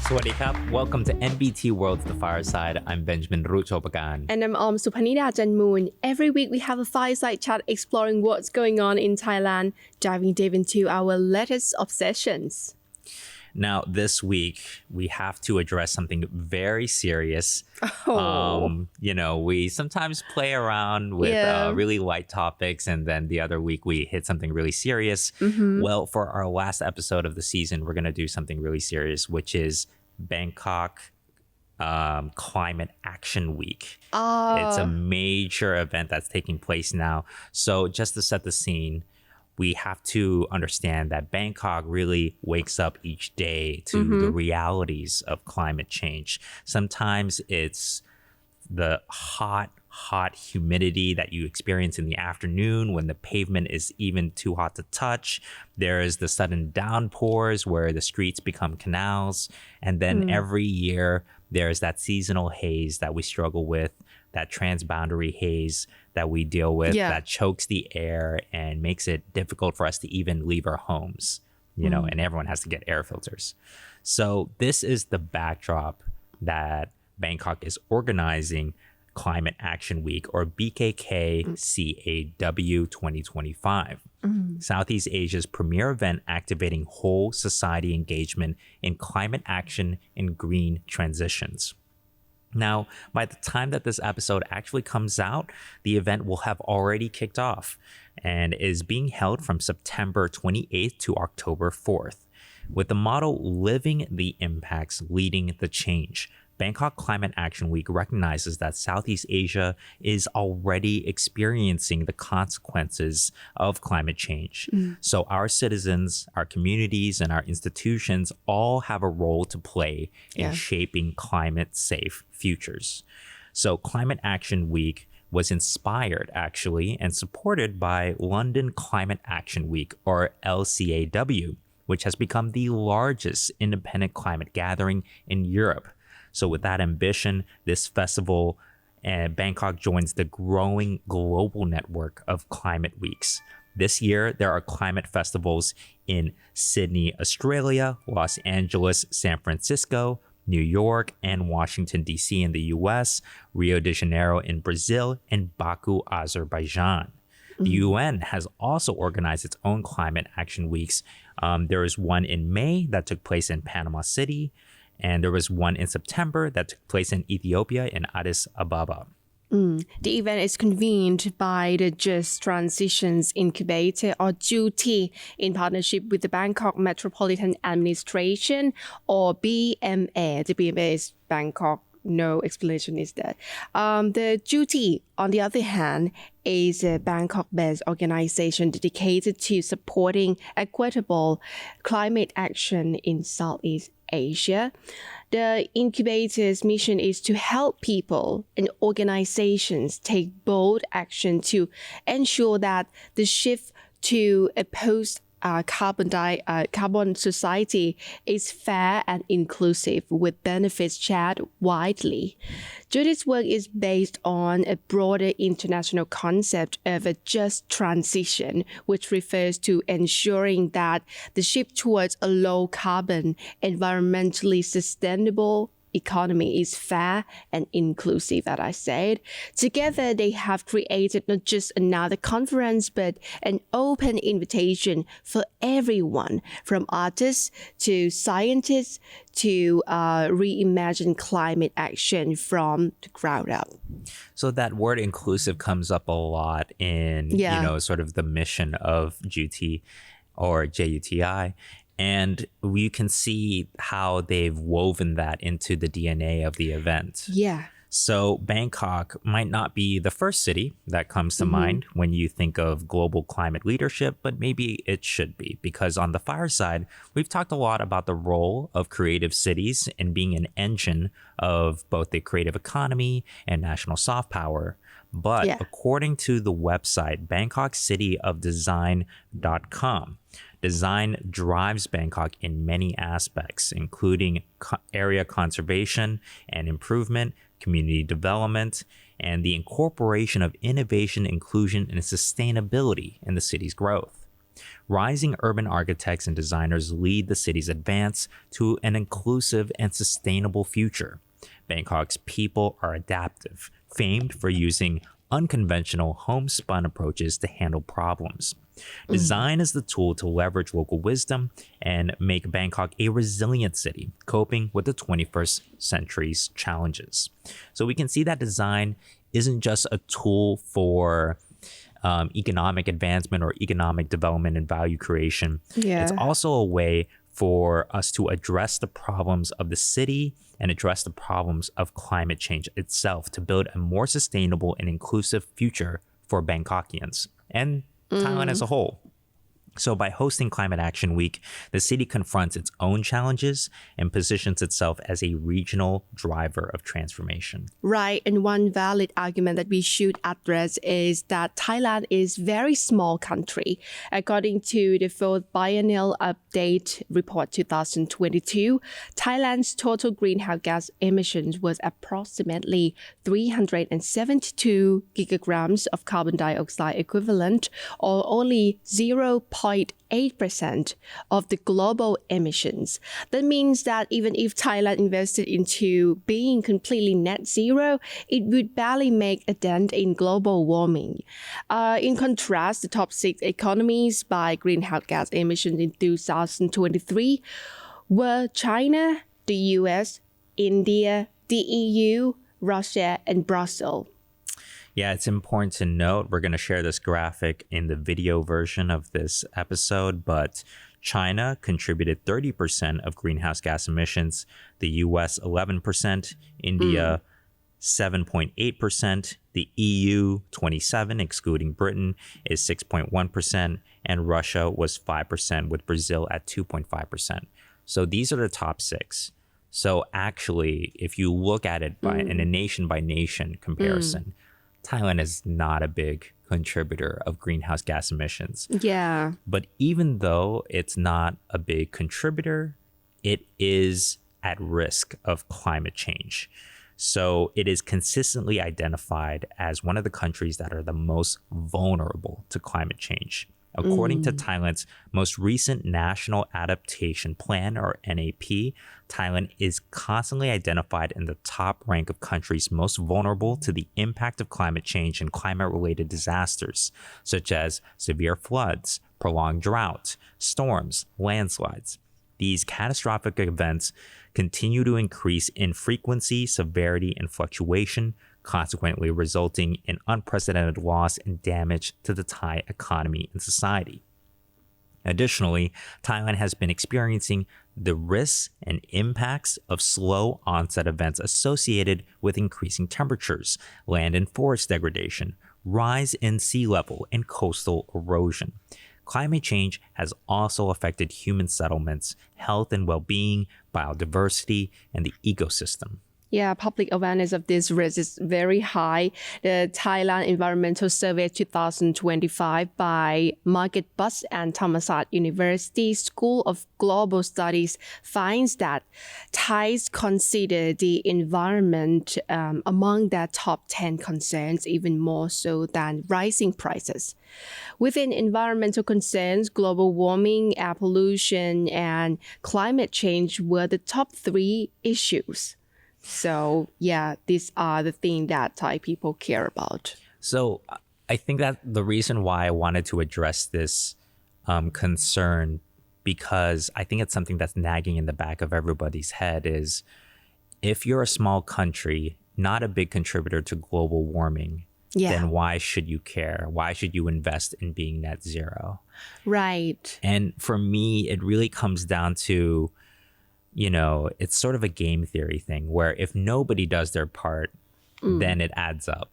สวัสดีครับ Welcome to NBT World's The Fireside. I'm Benjamin Ruchopakan. And I'm Aom Suphanida Janmoon. Every week we have a fireside chat exploring what's going on in Thailand, diving deep into our latest obsessions. Now, this week, we have to address something very serious. We sometimes play around with really light topics, and then the other week we hit something really serious. Well, for our last episode of the season, we're going to do something really serious, which is Bangkok Climate Action Week. It's a major event that's taking place now. So just to set the scene, we have to understand that Bangkok really wakes up each day to the realities of climate change. Sometimes it's the hot humidity that you experience in the afternoon when the pavement is even too hot to touch. There's the sudden downpours where the streets become canals. And then every year, there's that seasonal haze that we struggle with, that transboundary haze that we deal with that chokes the air and makes it difficult for us to even leave our homes, and everyone has to get air filters. So this is the backdrop that Bangkok is organizing Climate Action Week, or BKK-CAW 2025. Southeast Asia's premier event activating whole society engagement in climate action and green transitions. Now, by the time that this episode actually comes out, the event will have already kicked off and is being held from September 28th to October 4th. With the motto, Living the Impacts, Leading the Change, Bangkok Climate Action Week recognizes that Southeast Asia is already experiencing the consequences of climate change. So our citizens, our communities, and our institutions all have a role to play in shaping climate-safe futures. So Climate Action Week was inspired, actually, and supported by London Climate Action Week, or LCAW, which has become the largest independent climate gathering in Europe. So with that ambition, this festival, Bangkok joins the growing global network of climate weeks. This year, there are climate festivals in Sydney, Australia, Los Angeles, San Francisco, New York, and Washington, D.C. in the U.S., Rio de Janeiro in Brazil, and Baku, Azerbaijan. The UN has also organized its own climate action weeks. There is one in May that took place in Panama City, and there was one in September that took place in Ethiopia in Addis Ababa. The event is convened by the Just Transitions Incubator, or JUT, in partnership with the Bangkok Metropolitan Administration, or BMA. The BMA is Bangkok. No explanation is there. The JUT, on the other hand, is a Bangkok-based organization dedicated to supporting equitable climate action in Southeast Asia. The incubator's mission is to help people and organizations take bold action to ensure that the shift to a carbon society is fair and inclusive, with benefits shared widely. Judith's work is based on a broader international concept of a just transition, which refers to ensuring that the shift towards a low-carbon, environmentally sustainable economy is fair and inclusive, as I said. Together, they have created not just another conference, but an open invitation for everyone, from artists to scientists, to reimagine climate action from the ground up. So that word inclusive comes up a lot in, sort of the mission of JUT, or JUTI. And we can see how they've woven that into the DNA of the event. Yeah. So Bangkok might not be the first city that comes to mind when you think of global climate leadership, but maybe it should be, because on the Fireside, we've talked a lot about the role of creative cities in being an engine of both the creative economy and national soft power. But according to the website BangkokCityOfDesign.com, design drives Bangkok in many aspects, including area conservation and improvement, community development, and the incorporation of innovation, inclusion, and sustainability in the city's growth. Rising urban architects and designers lead the city's advance to an inclusive and sustainable future. Bangkok's people are adaptive, famed for using unconventional homespun approaches to handle problems. Design is the tool to leverage local wisdom and make Bangkok a resilient city, coping with the 21st century's challenges. So we can see that design isn't just a tool for economic advancement or economic development and value creation. It's also a way for us to address the problems of the city and address the problems of climate change itself to build a more sustainable and inclusive future for Bangkokians and Thailand as a whole. So by hosting Climate Action Week, the city confronts its own challenges and positions itself as a regional driver of transformation. Right, and one valid argument that we should address is that Thailand is a very small country. According to the fourth biennial update report 2022, Thailand's total greenhouse gas emissions was approximately 372 gigagrams of carbon dioxide equivalent, or only 0.8% of the global emissions. That means that even if Thailand invested into being completely net zero, it would barely make a dent in global warming. In contrast, the top 6 economies by greenhouse gas emissions in 2023 were China, the US, India, the EU, Russia, and Brazil. Yeah, it's important to note, we're going to share this graphic in the video version of this episode, but China contributed 30% of greenhouse gas emissions, the US 11%, India 7.8%, the EU 27%, excluding Britain, is 6.1%, and Russia was 5%, with Brazil at 2.5%. So these are the top 6. So actually, if you look at it in a nation by nation comparison, Thailand is not a big contributor of greenhouse gas emissions. Yeah. But even though it's not a big contributor, it is at risk of climate change. So it is consistently identified as one of the countries that are the most vulnerable to climate change. According to Thailand's most recent National Adaptation Plan, or NAP, Thailand is constantly identified in the top rank of countries most vulnerable to the impact of climate change and climate-related disasters, such as severe floods, prolonged drought, storms, landslides. These catastrophic events continue to increase in frequency, severity, and fluctuation, consequently resulting in unprecedented loss and damage to the Thai economy and society. Additionally, Thailand has been experiencing the risks and impacts of slow onset events associated with increasing temperatures, land and forest degradation, rise in sea level, and coastal erosion. Climate change has also affected human settlements, health and well-being, biodiversity, and the ecosystem. Yeah, public awareness of this risk is very high. The Thailand Environmental Survey 2025 by Market Bus and Thammasat University School of Global Studies finds that Thais consider the environment among their top 10 concerns, even more so than rising prices. Within environmental concerns, global warming, air pollution, and climate change were the top 3 issues. So, yeah, these are the things that Thai people care about. So I think that the reason why I wanted to address this concern, because I think it's something that's nagging in the back of everybody's head, is if you're a small country, not a big contributor to global warming, then why should you care? Why should you invest in being net zero? Right. And for me, it really comes down to, it's sort of a game theory thing where if nobody does their part, then it adds up.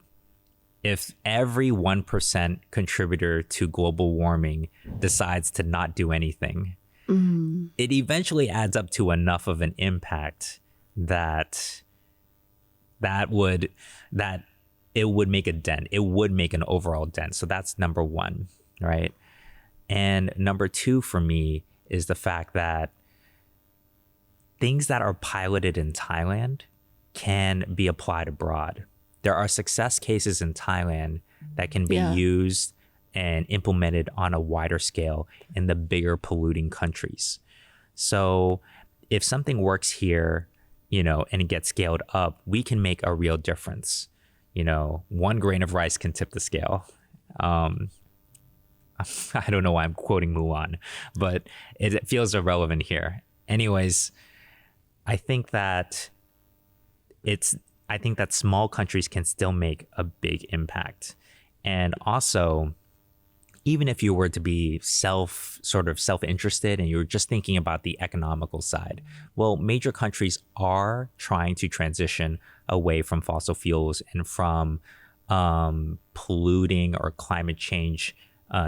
If every 1% contributor to global warming decides to not do anything, it eventually adds up to enough of an impact that it would make a dent. It would make an overall dent. So that's number 1, right? And number 2 for me is the fact that things that are piloted in Thailand can be applied abroad. There are success cases in Thailand that can be used and implemented on a wider scale in the bigger polluting countries. So if something works here, and it gets scaled up, we can make a real difference. 1 grain of rice can tip the scale. I don't know why I'm quoting Mulan, but it feels irrelevant here. Anyways, I think that small countries can still make a big impact. And also, even if you were to be self-interested and you're just thinking about the economical side, well, major countries are trying to transition away from fossil fuels and from polluting or climate change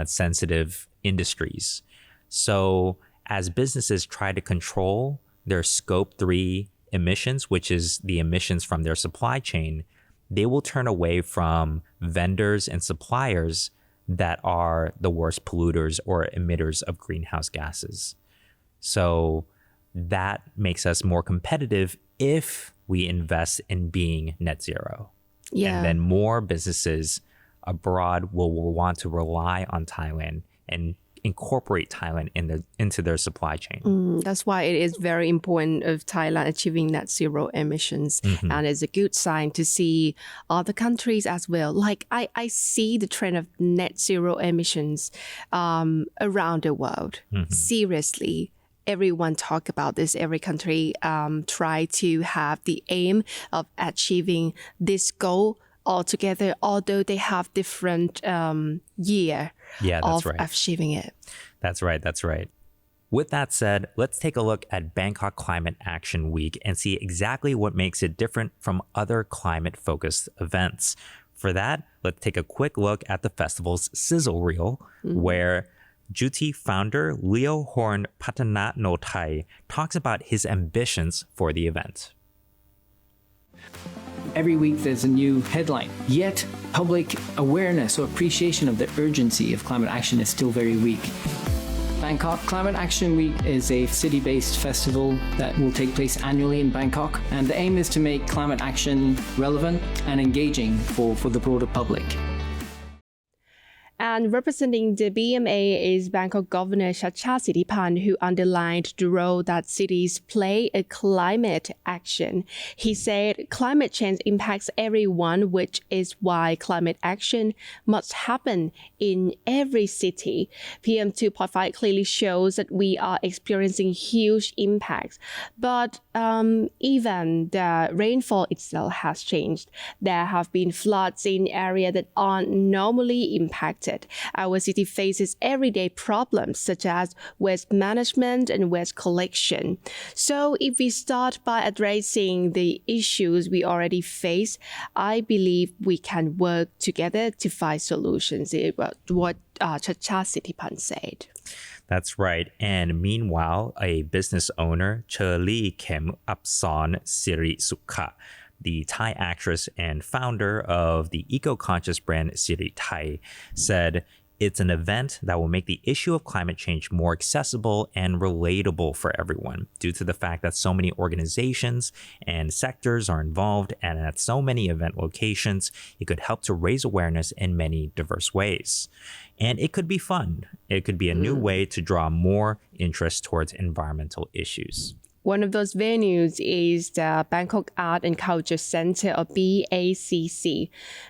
sensitive industries. So as businesses try to control their scope 3 emissions, which is the emissions from their supply chain, they will turn away from vendors and suppliers that are the worst polluters or emitters of greenhouse gases. So that makes us more competitive if we invest in being net zero. Yeah. And then more businesses abroad will want to rely on Thailand and incorporate Thailand into their supply chain. That's why it is very important of Thailand achieving net zero emissions. And it's a good sign to see other countries as well. Like I see the trend of net zero emissions around the world. Seriously. Everyone talk about this. Every country try to have the aim of achieving this goal altogether, although they have different year of achieving it. That's right. With that said, let's take a look at Bangkok Climate Action Week and see exactly what makes it different from other climate-focused events. For that, let's take a quick look at the festival's sizzle reel, where Juti founder Leo Horn Patana No Thai talks about his ambitions for the event. Every week there's a new headline, yet public awareness or appreciation of the urgency of climate action is still very weak. Bangkok Climate Action Week is a city-based festival that will take place annually in Bangkok, and the aim is to make climate action relevant and engaging for the broader public. And representing the BMA is Bangkok Governor Chacha Sittipan, who underlined the role that cities play in climate action. He said climate change impacts everyone, which is why climate action must happen in every city. PM 2.5 clearly shows that we are experiencing huge impacts, but even the rainfall itself has changed. There have been floods in areas that aren't normally impacted. Our city faces everyday problems such as waste management and waste collection. So if we start by addressing the issues we already face, I believe we can work together to find solutions. It's what Chacha Sittipan said. That's right. And meanwhile, a business owner, Shirley Kem Upson Siri Sukha, the Thai actress and founder of the eco-conscious brand Siri Thai, said it's an event that will make the issue of climate change more accessible and relatable for everyone due to the fact that so many organizations and sectors are involved, and at so many event locations, it could help to raise awareness in many diverse ways. And it could be fun. It could be a new way to draw more interest towards environmental issues. One of those venues is the Bangkok Art and Culture Center, or BACC.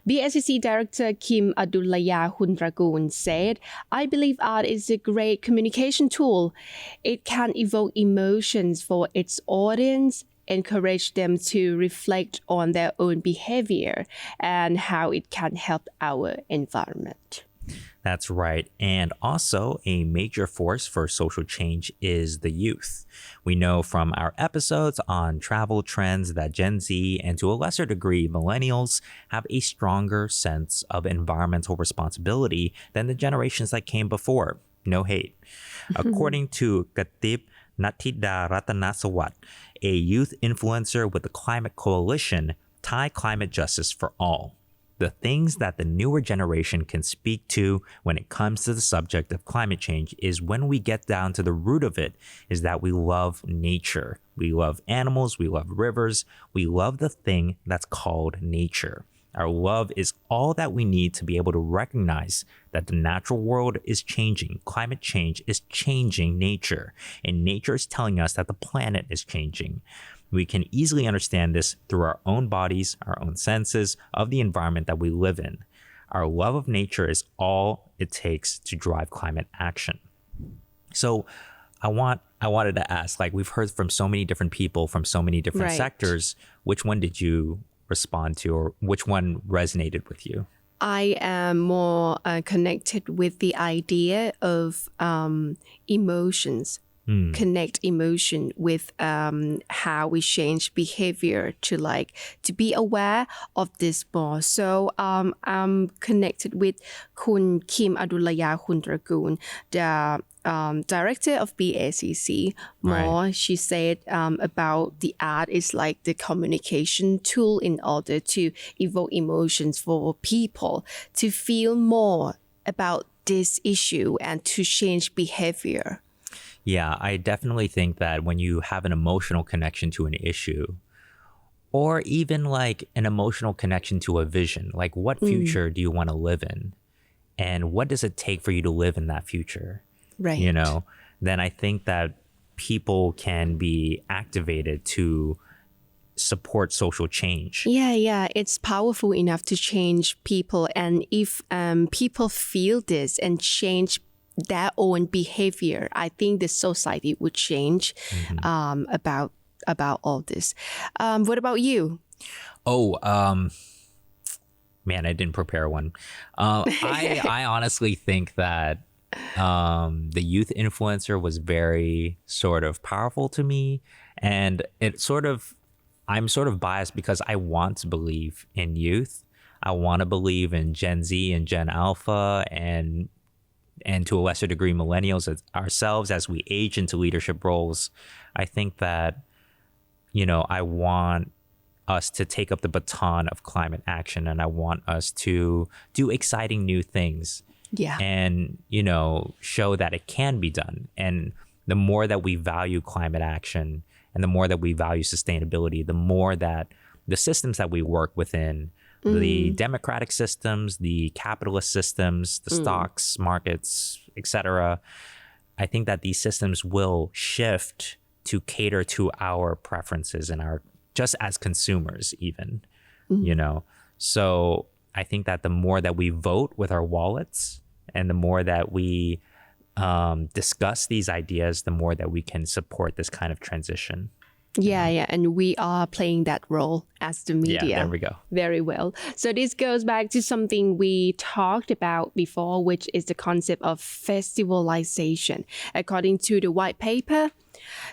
BACC Director Kim Adulaya Hundragoon said, I believe art is a great communication tool. It can evoke emotions for its audience, encourage them to reflect on their own behavior and how it can help our environment. That's right. And also a major force for social change is the youth. We know from our episodes on travel trends that Gen Z and to a lesser degree millennials have a stronger sense of environmental responsibility than the generations that came before. No hate. According to Katip Natida Ratanasawat, a youth influencer with the Climate Coalition, Thai Climate Justice for All, the things that the newer generation can speak to when it comes to the subject of climate change is when we get down to the root of it, is that we love nature. We love animals, we love rivers, we love the thing that's called nature. Our love is all that we need to be able to recognize that the natural world is changing. Climate change is changing nature, and nature is telling us that the planet is changing. We can easily understand this through our own bodies, our own senses of the environment that we live in. Our love of nature is all it takes to drive climate action. So I wanted to ask, like, we've heard from so many different people from so many different Right. sectors. Which one did you respond to, or which one resonated with you? I am more connected with the idea of emotions. Connect emotion with how we change behavior to be aware of this more. So I'm connected with Kun Kim Adulaya Hundragoon, the director of BACC. More, she said about the art is like the communication tool in order to evoke emotions for people to feel more about this issue and to change behavior. Yeah, I definitely think that when you have an emotional connection to an issue, or even like an emotional connection to a vision, like what future do you want to live in? And what does it take for you to live in that future? Right. You know, then I think that people can be activated to support social change. Yeah, it's powerful enough to change people. And if people feel this and change their own behavior, I think the society would change about all this. What about you? Oh, man, I didn't prepare one. I honestly think that the youth influencer was very sort of powerful to me, and I'm sort of biased because I want to believe in youth. I want to believe in Gen Z and Gen Alpha and to a lesser degree millennials as ourselves as we age into leadership roles. I think that, you know, I want us to take up the baton of climate action, and I want us to do exciting new things. Yeah. And, you know, show that it can be done. And the more that we value climate action and the more that we value sustainability, the more that the systems that we work within, the democratic systems, the capitalist systems, the stocks, markets, etc., I think that these systems will shift to cater to our preferences and our, just as consumers even, you know. So I think that the more that we vote with our wallets and the more that we discuss these ideas, the more that we can support this kind of transition. Yeah, and we are playing that role as the media. Yeah, there we go. Very well. So this goes back to something we talked about before, which is the concept of festivalization. According to the white paper,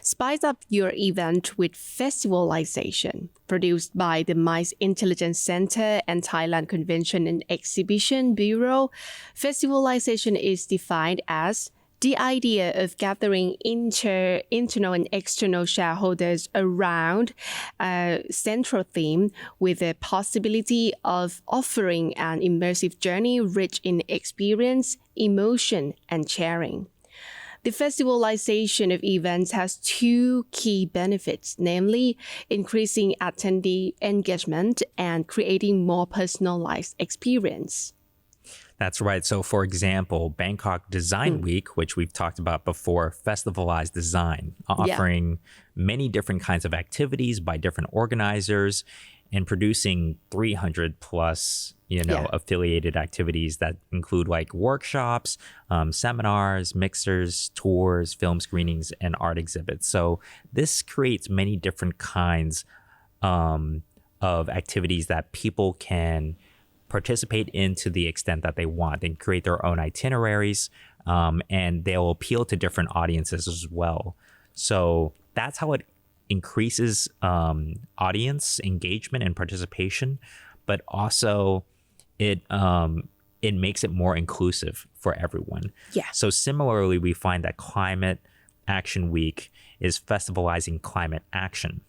spice up your event with festivalization, produced by the MICE Intelligence Center and Thailand Convention and Exhibition Bureau. Festivalization is defined as the idea of gathering internal and external shareholders around a central theme with the possibility of offering an immersive journey rich in experience, emotion, and sharing. The festivalization of events has two key benefits, namely increasing attendee engagement and creating more personalized experience. That's right. So, for example, Bangkok Design Week, which we've talked about before, festivalized design, offering many different kinds of activities by different organizers and producing 300 plus, affiliated activities that include like workshops, seminars, mixers, tours, film screenings, and art exhibits. So this creates many different kinds of activities that people can participate in to the extent that they want and create their own itineraries, and they'll appeal to different audiences as well. So that's how it increases audience engagement and participation, but also it makes it more inclusive for everyone. Yeah. So similarly, we find that Climate Action Week is festivalizing climate action.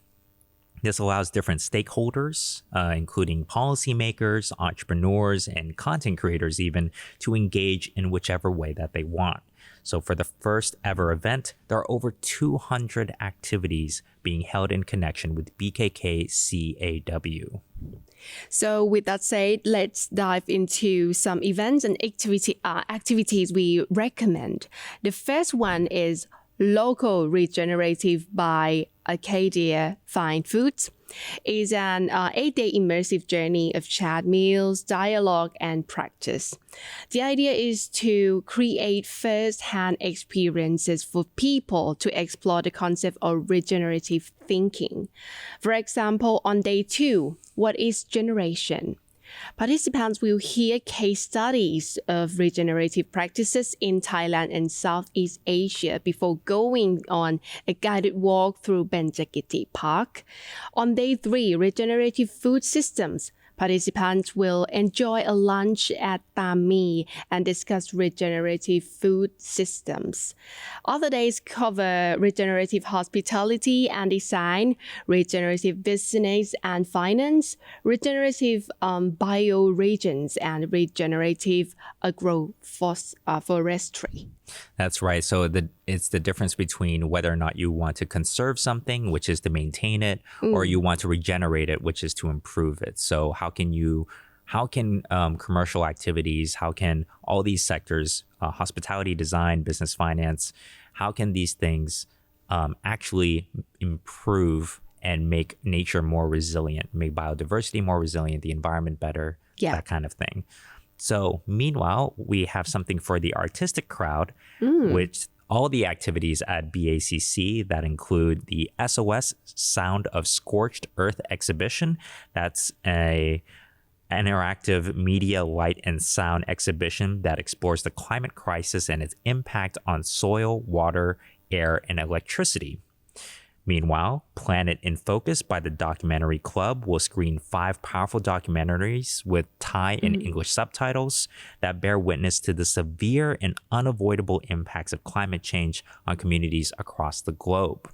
This allows different stakeholders, including policymakers, entrepreneurs, and content creators even, to engage in whichever way that they want. So for the first ever event, there are over 200 activities being held in connection with BKK CAW. So with that said, let's dive into some events and activities we recommend. The first one is Local Regenerative by Arcadia Fine Foods. Is an 8-day immersive journey of chat, meals, dialogue, and practice. The idea is to create first-hand experiences for people to explore the concept of regenerative thinking. For example, on day 2, what is generation? Participants will hear case studies of regenerative practices in Thailand and Southeast Asia before going on a guided walk through Benjakiti Park. On day 3, regenerative food systems. Participants will enjoy a lunch at Tami and discuss regenerative food systems. Other days cover regenerative hospitality and design, regenerative business and finance, regenerative bioregions, and regenerative agroforestry. That's right. So it's the difference between whether or not you want to conserve something, which is to maintain it, or you want to regenerate it, which is to improve it. So how can commercial activities, how can all these sectors, hospitality, design, business, finance, how can these things actually improve and make nature more resilient, make biodiversity more resilient, the environment better, that kind of thing. So meanwhile, we have something for the artistic crowd, which all the activities at BACC that include the SOS Sound of Scorched Earth exhibition. That's an interactive media, light, and sound exhibition that explores the climate crisis and its impact on soil, water, air, and electricity. Meanwhile, Planet in Focus by the Documentary Club will screen 5 powerful documentaries with Thai and English subtitles that bear witness to the severe and unavoidable impacts of climate change on communities across the globe.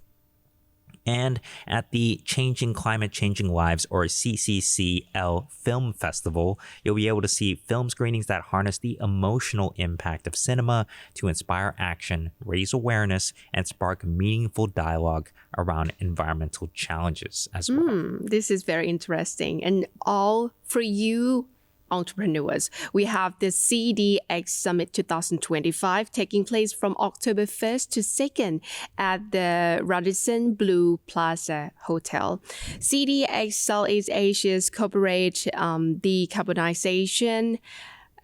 And at the Changing Climate, Changing Lives, or CCCL Film Festival, you'll be able to see film screenings that harness the emotional impact of cinema to inspire action, raise awareness, and spark meaningful dialogue around environmental challenges as well. This is very interesting. And all for you entrepreneurs. We have the CDX Summit 2025 taking place from October 1st to 2nd at the Radisson Blu Plaza Hotel. CDX Southeast Asia's corporate decarbonization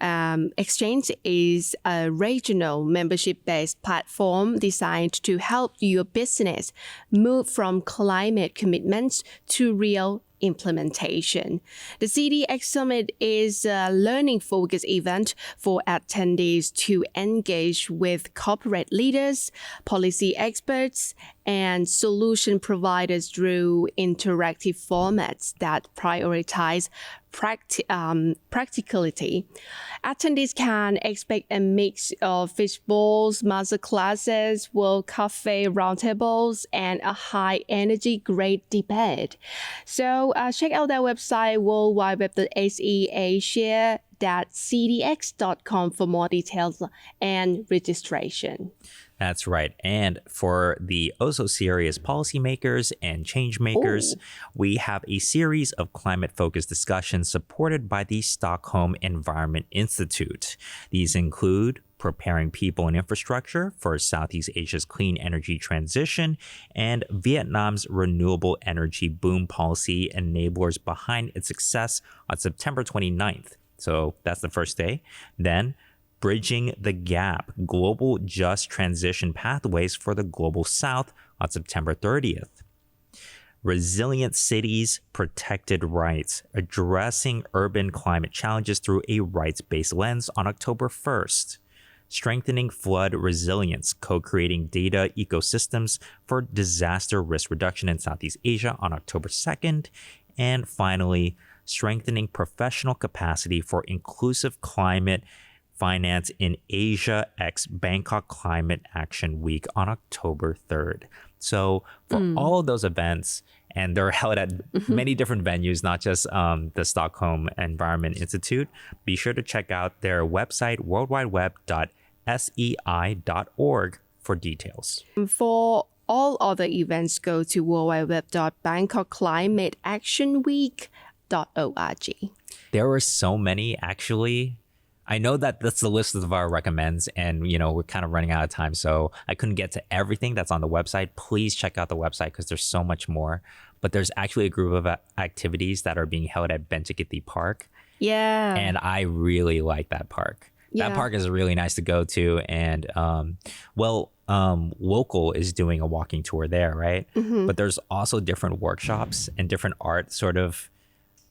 Exchange is a regional membership-based platform designed to help your business move from climate commitments to real implementation. The CDX Summit is a learning-focused event for attendees to engage with corporate leaders, policy experts, and solution providers through interactive formats that prioritize practicality. Attendees can expect a mix of fishbowls, masterclasses, World Cafe roundtables, and a high-energy great debate. So check out their website worldwideweb.aceasia.cdx.com for more details and registration. That's right. And for the also serious policymakers and change makers, we have a series of climate-focused discussions supported by the Stockholm Environment Institute. These include preparing people and infrastructure for Southeast Asia's clean energy transition and Vietnam's renewable energy boom policy enablers behind its success on September 29th. So that's the first day. Then Bridging the Gap, Global Just Transition Pathways for the Global South on September 30th. Resilient Cities, Protected Rights, Addressing Urban Climate Challenges Through a Rights-Based Lens on October 1st. Strengthening Flood Resilience, Co-Creating Data Ecosystems for Disaster Risk Reduction in Southeast Asia on October 2nd. And finally, Strengthening Professional Capacity for Inclusive Climate Finance in Asia x Bangkok Climate Action Week on October 3rd. So for all of those events, and they're held at many different venues, not just the Stockholm Environment Institute, be sure to check out their website, worldwideweb.sesf.com. sei.org for details. For all other events, go to www.bangkokclimateactionweek.org. There were so many, actually. I know that that's the list of our recommends, and we're kind of running out of time, so I couldn't get to everything that's on the website. Please check out the website because there's so much more. But there's actually a group of activities that are being held at Benchikiti Park. Yeah. And I really like that park. Yeah. That park is really nice to go to. And Local is doing a walking tour there, right? But there's also different workshops and different art sort of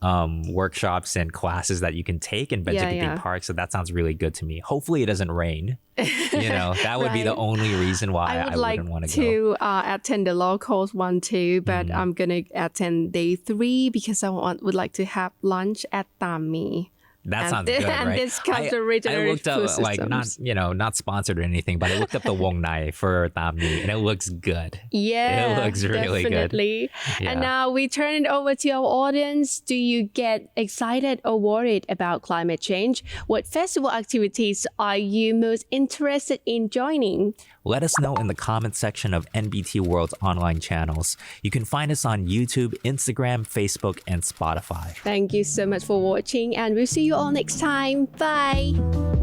workshops and classes that you can take in Benchikiti Park. So that sounds really good to me. Hopefully it doesn't rain. That would be the only reason why I wouldn't want to go. Attend the locals one too, but I'm gonna attend day 3 because I would like to have lunch at Tami. That sounds good, right? And discuss the regional I looked food up, systems. not sponsored or anything, but I looked up the Wong Nai for Tami, and it looks good. Yeah, it looks really definitely. good. Yeah. And now we turn it over to our audience. Do you get excited or worried about climate change? What festival activities are you most interested in joining? Let us know in the comment section of NBT World's online channels. You can find us on YouTube, Instagram, Facebook, and Spotify. Thank you so much for watching, and we'll see you all next time. Bye.